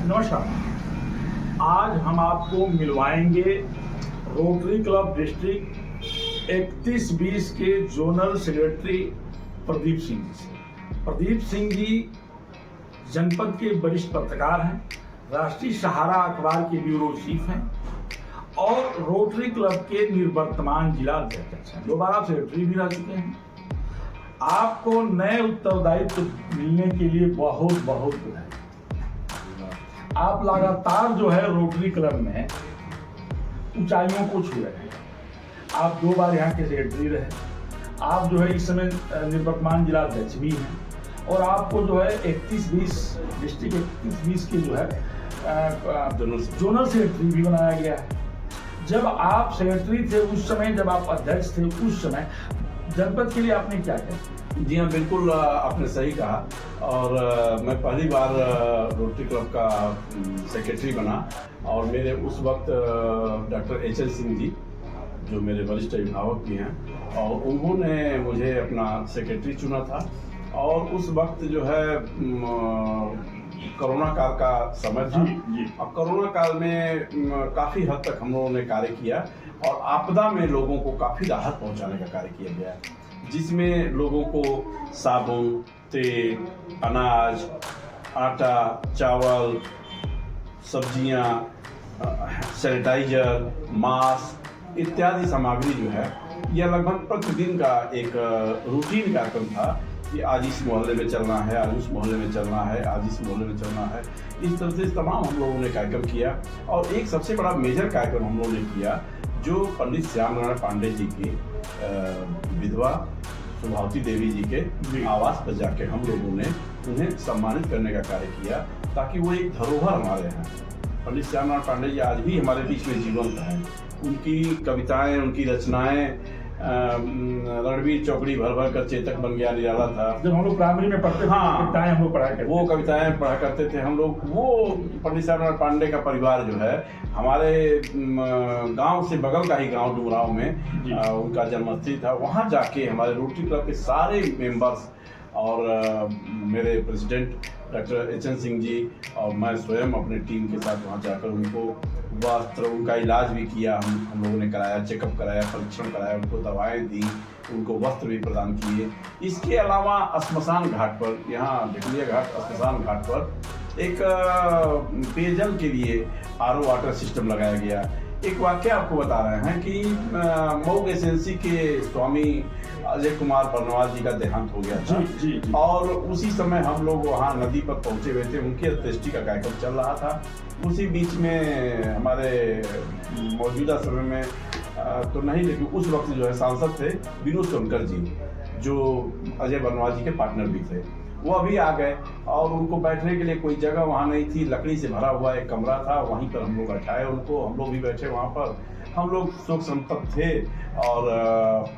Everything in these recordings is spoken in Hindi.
नमस्कार। आज हम आपको मिलवाएंगे रोटरी क्लब डिस्ट्रिक्ट 31-20 के जोनल सेक्रेटरी प्रदीप सिंह जी से। प्रदीप सिंह जी जनपद के वरिष्ठ पत्रकार हैं, राष्ट्रीय सहारा अखबार के ब्यूरो चीफ हैं और रोटरी क्लब के निवर्तमान जिला अध्यक्ष हैं। 2 बार आप सेक्रेटरी भी रह चुके हैं। आपको नए उत्तरदायित्व मिलने के लिए बहुत बहुत बधाई। आप लगातार जो है रोटरी क्लब में ऊंचाइयों को छू रहे हैं। आप 2 बार यहाँ के सेक्रेटरी रहे, आप जो है इस समय निवर्तमान जिला अध्यक्ष भी हैं और आपको जो है 31-20 डिस्ट्रिक्ट 31-20 के जो है जोनल सेक्रेटरी भी बनाया गया है। जब आप सेक्रेटरी थे उस समय, जब आप अध्यक्ष थे उस समय जनपद के लिए आपने क्या किया? जी हाँ, बिल्कुल आपने सही कहा। और मैं पहली बार रोटरी क्लब का सेक्रेटरी बना और मेरे उस वक्त डॉक्टर एच.एल. सिंह जी जो मेरे वरिष्ठ अभिभावक भी हैं और उन्होंने मुझे अपना सेक्रेटरी चुना था। और उस वक्त जो है कोरोना काल का समय था और कोरोना काल में काफ़ी हद तक हम लोगों ने कार्य किया और आपदा में लोगों को काफ़ी राहत पहुंचाने का कार्य किया गया, जिसमें लोगों को साबुन, तेल, अनाज, आटा, चावल, सब्जियां, सैनिटाइजर, मास्क इत्यादि सामग्री जो है यह लगभग प्रतिदिन का एक रूटीन कार्यक्रम था कि आज इस मोहल्ले में चलना है, आज उस मोहल्ले में चलना है, आज इस मोहल्ले में चलना है। इस तरह से तमाम हम लोगों ने कार्यक्रम किया और एक सबसे बड़ा मेजर कार्यक्रम हम लोगों ने किया जो पंडित श्याम नारायण पांडे जी की विधवा सुभावती देवी जी के आवास पर जाके हम लोगों ने उन्हें सम्मानित करने का कार्य किया ताकि वो एक धरोहर हमारे हैं। पंडित श्याम नारायण पांडे जी आज भी हमारे बीच में जीवंत हैं। उनकी कविताएं, उनकी रचनाएं, रणवीर चौकड़ी भर भर कर चेतक बन गया निराला था। जब हम लोग प्राइमरी में पढ़ते थे, कविताएं हम लोग पढ़ा करते, वो कविताएं पढ़ा करते थे हम लोग। वो पंडित श्याम नारायण पांडे का परिवार जो है हमारे गांव से बगल का ही गांव डुमराव में उनका जन्मस्थल था। वहां जाके हमारे रोटरी क्लब के सारे मेंबर्स और मेरे president doctor HL. Singh ji और मैं स्वयं अपने टीम के साथ वहाँ जाकर उनको वस्त्र, उनका इलाज भी किया, हम लोगों ने कराया, चेकअप कराया, परीक्षण कराया, उनको दवाएं दी, उनको वस्त्र भी प्रदान किए। इसके अलावा श्मशान घाट पर, यहाँ ढकुलिया घाट श्मशान घाट पर एक पेयजल के लिए आरओ वाटर सिस्टम लगाया गया। एक वाक्य आपको बता रहे हैं कि मऊ एजेंसी के स्वामी अजय कुमार बर्नवाल जी का देहांत हो गया था। जी। और उसी समय हम लोग वहाँ नदी पर पहुंचे हुए थे, उनकी अंत्येष्टि का कार्यक्रम चल रहा था। उसी बीच में हमारे मौजूदा समय में तो नहीं, लेकिन उस वक्त जो है सांसद थे विनोद सोनकर जी जो अजय बर्नवाल जी के पार्टनर भी थे, वो अभी आ गए और उनको बैठने के लिए कोई जगह वहाँ नहीं थी। लकड़ी से भरा हुआ एक कमरा था, वहीं पर हम लोग बैठाए उनको। हम लोग भी बैठे वहाँ पर। हम लोग शोक संतप्त थे और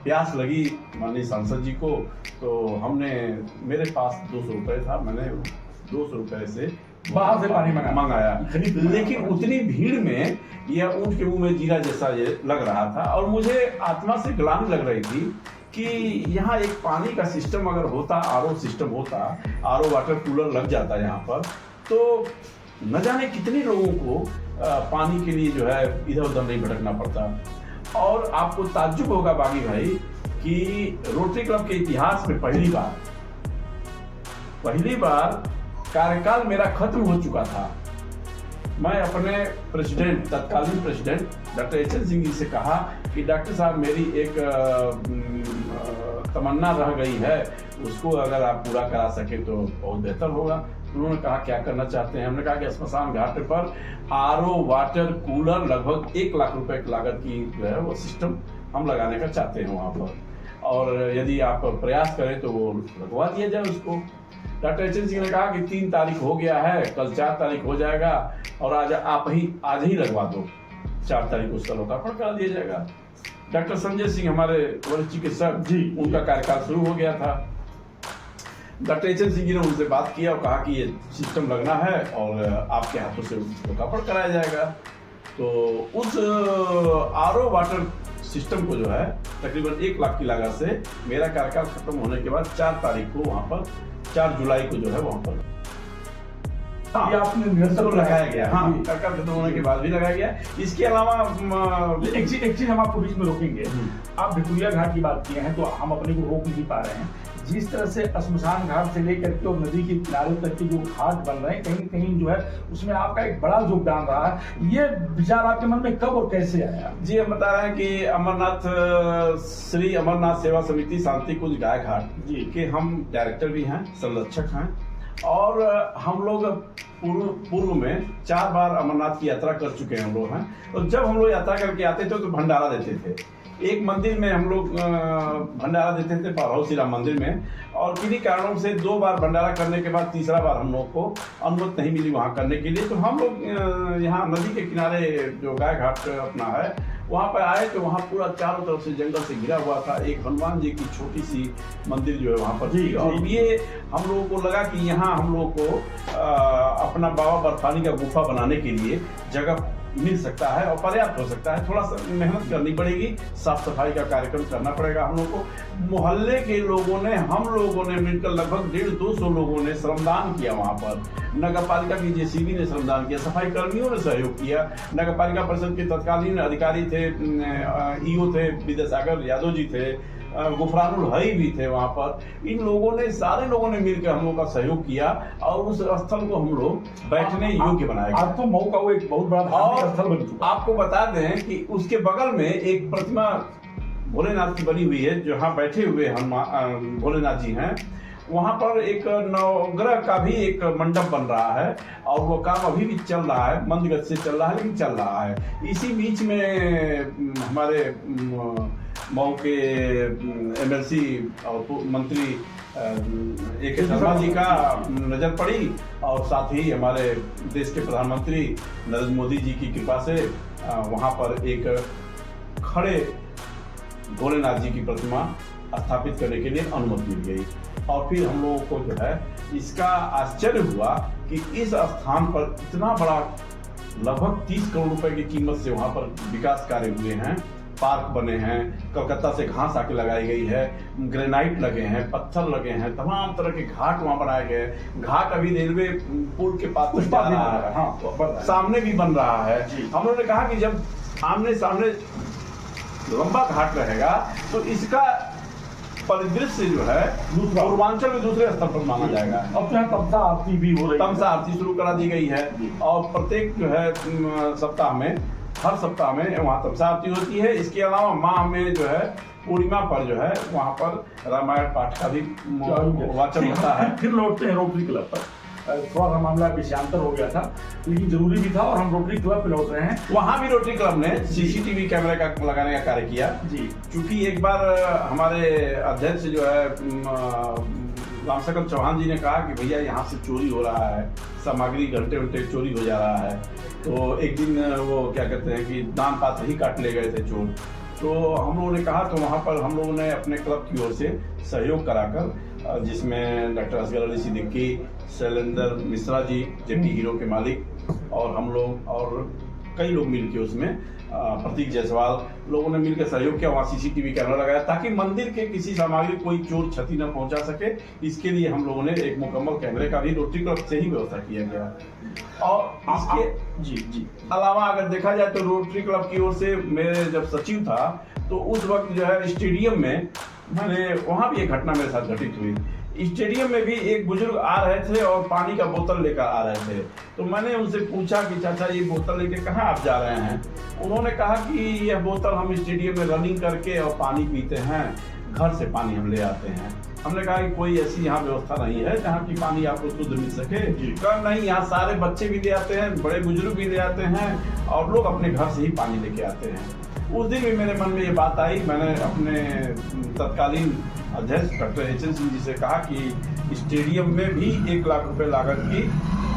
प्यास लगी माननीय सांसद जी को, तो हमने, मेरे पास 200 रुपये था, मैंने 200 रुपये से बाहर से पानी मंगाया। लेकिन उतनी भीड़ में यह ऊँट के मुंह में जीरा जैसा ये लग रहा था और मुझे आत्मा से ग्लानि लग रही थी कि यहाँ एक पानी का सिस्टम अगर होता, आरओ सिस्टम होता, आरओ वाटर कूलर लग जाता यहाँ पर, तो न जाने कितने लोगों को पानी के लिए जो है इधर उधर नहीं भटकना पड़ता। और आपको ताज्जुब होगा बागी भाई कि रोटरी क्लब के इतिहास में पहली बार कार्यकाल मेरा खत्म हो चुका था। मैं अपने प्रेसिडेंट, तत्कालीन president doctor HL. Singh ji से कहा कि डॉक्टर साहब मेरी एक तमन्ना रह गई है, उसको अगर आप पूरा करा सके तो बहुत बेहतर होगा। उन्होंने कहा क्या करना चाहते हैं? हमने कहा कि श्मशान घाट पर आरओ वाटर कूलर लगभग 1 लाख रुपए की लागत की जो है वो सिस्टम हम लगाने का चाहते हैं वहाँ पर, और यदि आप प्रयास करें तो वो लगवा दिया जाए उसको। Doctor HL. सिंह ने कहा कि 3 तारीख हो गया है, कल 4 तारीख हो जाएगा और आज ही लगवा दो, 4 तारीख उसका लोकार्पण करा दिया जाएगा। डॉक्टर संजय सिंह हमारे वरिष्ठ चिकित्सक जी, उनका कार्यकाल शुरू हो गया था। Doctor HL. सिंह जी ने उनसे बात किया और कहा कि ये सिस्टम लगना है और आपके हाथों से लोकार्पण कराया जाएगा। तो उस आरओ वाटर सिस्टम को जो है तकरीबन 1 लाख की लागत से मेरा कार्यकाल खत्म होने के बाद 4 तारीख को वहाँ पर, 4 जुलाई को जो है वहाँ पर हाँ, ये आपने निरंतर लगाया गया, हाँ, जी। सरकार खत्म होने के बाद भी लगाया गया। इसके अलावा एक चीज हम आपको बीच में रोकेंगे। आप भिकुरिया घाट की बात किए हैं तो हम अपने को रोक नहीं पा रहे हैं। जिस तरह से श्मशान घाट से लेकर के और नदी के किनारे तक के जो घाट बन रहे हैं, कहीं कहीं जो है उसमें आपका एक बड़ा योगदान रहा है। ये विचार आपके मन में कब और कैसे आया? जी, हम बता रहे हैं कि अमरनाथ श्री अमरनाथ सेवा समिति शांति कुंज गाय घाट जी के हम डायरेक्टर भी हैं, संरक्षक हैं, और हम लोग पूर्व में 4 बार अमरनाथ की यात्रा कर चुके हैं हम लोग हैं। तो जब हम लोग यात्रा करके आते थे तो भंडारा देते थे। एक मंदिर में हम लोग भंडारा देते थे, पारहौ श्री राम मंदिर में, और किन्हीं कारणों से 2 बार भंडारा करने के बाद तीसरा बार हम लोग को अनुमति नहीं मिली वहाँ करने के लिए। तो हम लोग यहाँ नदी के किनारे जो गाय घाट अपना है वहाँ पर आए तो वहाँ पूरा चारों तरफ से जंगल से घिरा हुआ था। एक हनुमान जी की छोटी सी मंदिर जो है वहाँ पर थी, और ये हम लोगों को लगा कि यहाँ हम लोग को अपना बाबा बर्फानी का गुफा बनाने के लिए जगह मिल सकता है और पर्याप्त हो सकता है। थोड़ा सा मेहनत करनी पड़ेगी, साफ सफाई का कार्यक्रम करना पड़ेगा हम लोग को। मोहल्ले के लोगों ने, हम लोगों ने मिलकर लगभग 150-200 लोगों ने श्रमदान किया वहाँ पर। नगर पालिका की जेसीबी ने श्रमदान किया, सफाई कर्मियों ने सहयोग किया, नगर पालिका परिषद के तत्कालीन अधिकारी थे, ईओ थे विद्यासागर यादव जी थे, गुफरानुल हई भी थे वहाँ पर। इन लोगों ने, सारे लोगों ने मिलकर हम लोग का सहयोग किया और उस स्थल को हम लोग बैठने योग्य बनाया। आज तो मऊ का वो एक बहुत बड़ा धार्मिक स्थल बन चुका। आपको बता दें कि उसके बगल में एक प्रतिमा भोलेनाथ की बनी हुई है, जहाँ बैठे हुए हनुमान भोलेनाथ जी हैं। वहाँ पर एक नवग्रह का भी एक मंडप बन रहा है और वो काम अभी भी चल रहा है, मंद गति से चल रहा है लेकिन चल रहा है। इसी बीच में हमारे मऊ के एमएलसी और मंत्री ए.के. शर्मा जी का नजर पड़ी, और साथ ही हमारे देश के प्रधानमंत्री नरेंद्र मोदी जी की कृपा से वहाँ पर एक खड़े भोलेनाथ जी की प्रतिमा स्थापित करने के लिए अनुमति मिल गई। और फिर हम लोगों को जो है इसका आश्चर्य हुआ कि इस स्थान पर इतना बड़ा लगभग 30 करोड़ रुपए की कीमत से वहाँ पर विकास कार्य हुए हैं, पार्क बने हैं, कलकत्ता से घास आके लगाई गई है, ग्रेनाइट लगे हैं, पत्थर लगे हैं, तमाम तरह के घाट वहाँ बनाए गए हैं। घाट अभी रेलवे पुल के पास तक जा रहा है, हाँ, सामने भी बन रहा है। हम लोगों ने कहा कि जब आमने सामने लंबा घाट रहेगा तो इसका परिदृश्य जो है पूर्वांचल में दूसरे स्तर पर माना जाएगा। अब यहाँ तमसा आरती भी हो रही है, तमसा आरती शुरू करा दी गई है, और प्रत्येक जो है सप्ताह में, हर सप्ताह में वहाँ तमसा आरती होती है। इसके अलावा माह में जो है पूर्णिमा पर जो है वहाँ पर रामायण पाठ का भी वाचन होता है। फिर लौटते हैं रोटरी क्लब पर। थोड़ा सा मामला विषयांतर हो गया था लेकिन जरूरी भी था, और हम रोटरी क्लब पे लौट रहे हैं। वहाँ भी रोटरी क्लब ने सीसीटीवी कैमरे का लगाने का कार्य किया जी, क्योंकि एक बार हमारे अध्यक्ष जो है रामशंकर चौहान जी ने कहा कि भैया यहाँ से चोरी हो रहा है, सामग्री घंटे घंटे चोरी हो जा रहा है। तो एक दिन वो क्या कहते हैं कि दान पात्र ही काट ले गए थे चोर। तो हम लोगों ने कहा, तो वहाँ पर हम लोगों ने अपने क्लब की ओर से सहयोग कराकर, जिसमें doctor Asghar Ali Siddiqui, Shailendra Mishra ji JP hero के मालिक, और हम लोग और कई लोग मिलकर उसमें प्रतीक जायसवाल लोगों ने मिलकर सहयोग किया। वहाँ सीसीटीवी कैमरा लगाया ताकि मंदिर के किसी सामग्री कोई चोर क्षति न पहुंचा सके। इसके लिए हम लोगों ने एक मुकम्मल कैमरे का भी रोटरी क्लब से ही व्यवस्था किया गया। और इसके जी अलावा अगर देखा जाए तो रोटरी क्लब की ओर से मेरे जब सचिव था तो उस वक्त जो है स्टेडियम में मैंने, वहाँ भी एक घटना मेरे साथ घटित हुई। स्टेडियम में भी एक बुजुर्ग आ रहे थे और पानी का बोतल लेकर आ रहे थे। तो मैंने उनसे पूछा कि चाचा ये बोतल लेके कहाँ आप जा रहे हैं? उन्होंने कहा कि यह बोतल हम स्टेडियम में रनिंग करके और पानी पीते हैं, घर से पानी हम ले आते हैं। हमने कहा कि कोई ऐसी यहाँ व्यवस्था नहीं है जहाँ की पानी आपको शुद्ध मिल सके? कहा नहीं, यहाँ सारे बच्चे भी ले आते हैं, बड़े बुजुर्ग भी ले आते हैं, और लोग अपने घर से ही पानी लेके आते हैं। उस दिन भी मेरे मन में ये बात आई। मैंने अपने तत्कालीन अध्यक्ष डॉक्टर एच.एन. सिंह जी से कहा कि स्टेडियम में भी 1 लाख रुपए लागत की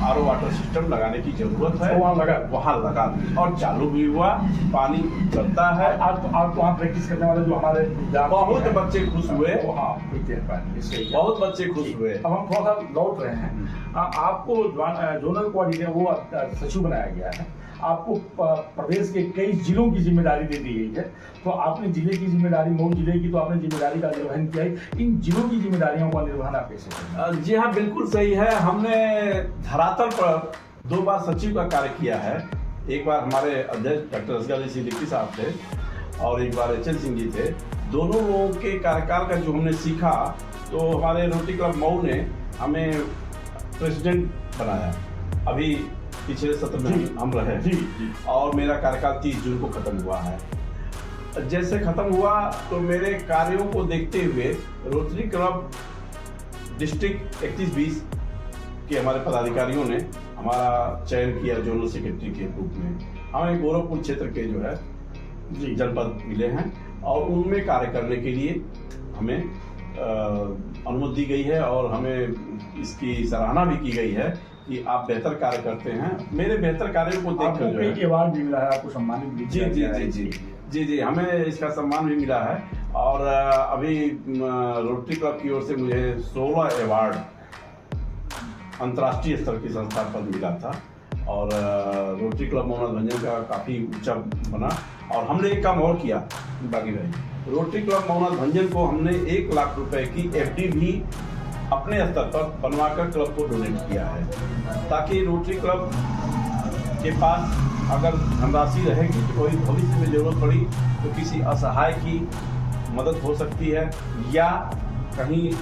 आरओ वाटर सिस्टम लगाने की जरूरत है। वहाँ लगा और चालू भी हुआ, पानी चलता है। आज वहाँ प्रैक्टिस करने वाले जो हमारे बहुत बच्चे खुश हुए, बहुत बच्चे खुश हुए। अब हम थोड़ा सा लौट रहे हैं। आपको जोनल कोऑर्डिनेटर वो सचिव बनाया गया है। आपको प्रदेश के कई जिलों की जिम्मेदारी दे दी गई है, तो आपने जिले की जिम्मेदारी, मऊ जिले की तो आपने जिम्मेदारी का निर्वहन किया है, इन जिलों की जिम्मेदारियों का निर्वहन आप कैसे करें? जी हाँ, बिल्कुल सही है। हमने धरातल पर 2 बार सचिव का कार्य किया है। एक बार हमारे अध्यक्ष डॉक्टर असगर अली सिद्दीकी साहब थे और एक बार HL सिंह जी थे। दोनों लोगों के कार्यकाल का जो हमने सीखा, तो हमारे रोटरी क्लब मऊ ने हमें प्रेसिडेंट बनाया। अभी पिछले सत्र में हम रहे जी। और मेरा कार्यकाल 30 जून को खत्म हुआ है। जैसे खत्म हुआ तो मेरे कार्यों को देखते हुए रोटरी क्लब डिस्ट्रिक्ट 31-20 के हमारे पदाधिकारियों ने हमारा चयन किया जोनल सेक्रेटरी के रूप में। हमें गोरखपुर क्षेत्र के जो है जनपद मिले हैं और उनमें कार्य करने के लिए हमें अनुमति दी गई है और हमें इसकी सराहना भी की गई है कि आप बेहतर कार्य करते हैं। मेरे बेहतर कार्यों को देखकर जो है अवार्ड भी मिला है, आपको सम्मानित भी किया गया है। जी, हमें इसका सम्मान भी मिला है और अभी रोटरी क्लब की ओर से मुझे 16 अवार्ड अंतर्राष्ट्रीय स्तर की संस्था पर मिला था और रोटरी क्लब मोहम्मद भंजन का काफ़ी ऊंचा बना। और हमने एक काम और किया बाकी भाई, रोटरी क्लब मोहम्मद भंजन को हमने 1 लाख रुपए की FD भी अपने स्तर पर बनवाकर क्लब को डोनेट किया है, ताकि रोटरी क्लब के पास अगर धनराशि रहेगी तो कोई भविष्य में जरूरत पड़ी तो किसी असहाय की मदद हो सकती है, या कहीं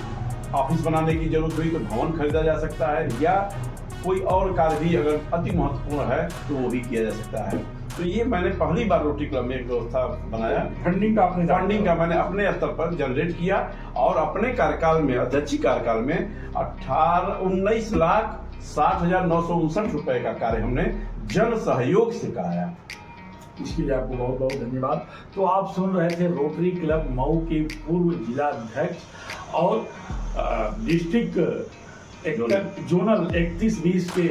ऑफिस बनाने की जरूरत हुई तो भवन खरीदा जा सकता है, या कोई और कार्य भी अगर अति महत्वपूर्ण है तो वो भी किया जा सकता है। तो ये मैंने पहली बार रोटरी क्लब में एक व्यवस्था बनाया। फंडिंग का मैंने अपने स्तर पर जनरेट किया और अपने कार्यकाल में, अध्यक्षीय कार्यकाल में 19,60,959 रुपए का कार्य हमने जन सहयोग से कराया। इसके लिए आपको बहुत बहुत धन्यवाद। तो आप सुन रहे थे रोटरी क्लब मऊ के पूर्व जिला अध्यक्ष और डिस्ट्रिक्ट जोनल 31-20 के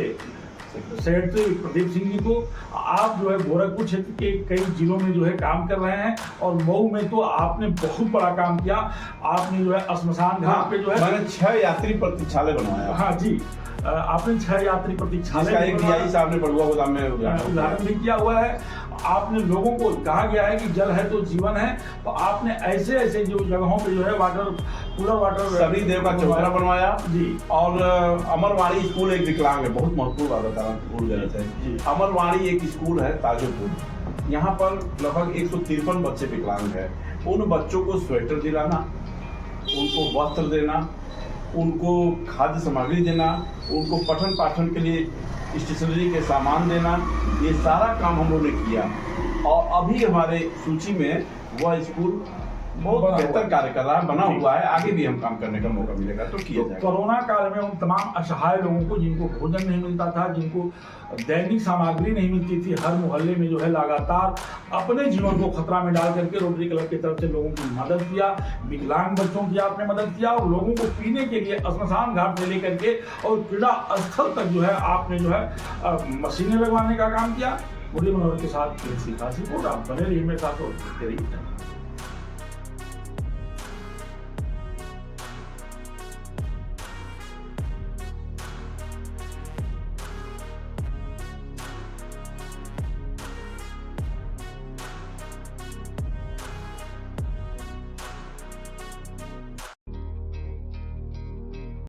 सेक्रेटरी प्रदीप सिंह जी को। आप जो है गोरखपुर क्षेत्र के कई जिलों में जो है काम कर रहे हैं और मऊ में तो आपने बहुत बड़ा काम किया। आपने जो है श्मशान घाट पे जो है मैंने 6 यात्री प्रतीक्षालय बनवाया। हाँ जी, आपने 6 यात्री प्रतीक्षालय, एक DI साहब ने बड़ुआ गोदाम में उदाहरण भी किया हुआ है। आपने लोगों को कहा गया है कि जल है तो जीवन है, तो आपने ऐसे ऐसे जो जगहों पे जो है कूलर वाटर सभी देव का चौतरा बनवाया जी। और अमरवाणी स्कूल एक विकलांग है, बहुत महत्वपूर्ण बात बता रहा हूँ, भूल गए थे। अमरवाणी एक स्कूल है ताजोपुर, यहाँ पर लगभग 153 बच्चे विकलांग है। उन बच्चों को स्वेटर दिलाना, उनको वस्त्र देना, उनको खाद्य सामग्री देना, उनको पठन पाठन के लिए स्टेशनरी के सामान देना, ये सारा काम हम लोगों ने किया। और अभी हमारे सूची में वह स्कूल बहुत बेहतर कार्य कर रहा है, बना हुआ है। आगे भी हम काम करने का मौका मिलेगा तो किया जाएगा। कोरोना काल में उन तमाम असहाय लोगों को, जिनको भोजन नहीं मिलता था, जिनको दैनिक सामग्री नहीं मिलती थी, हर मोहल्ले में जो है लगातार अपने जीवन को खतरा में डाल करके रोटरी क्लब की तरफ से लोगों की मदद किया। विकलांग बच्चों की आपने मदद किया और लोगों को पीने के लिए श्मशान घाट से लेकर के और क्रीड़ा स्थल तक जो है आपने जो है मशीनें लगवाने का काम किया। मुरली मनोहर के साथ सीखा सी, आप बने रहिए मेरे साथ।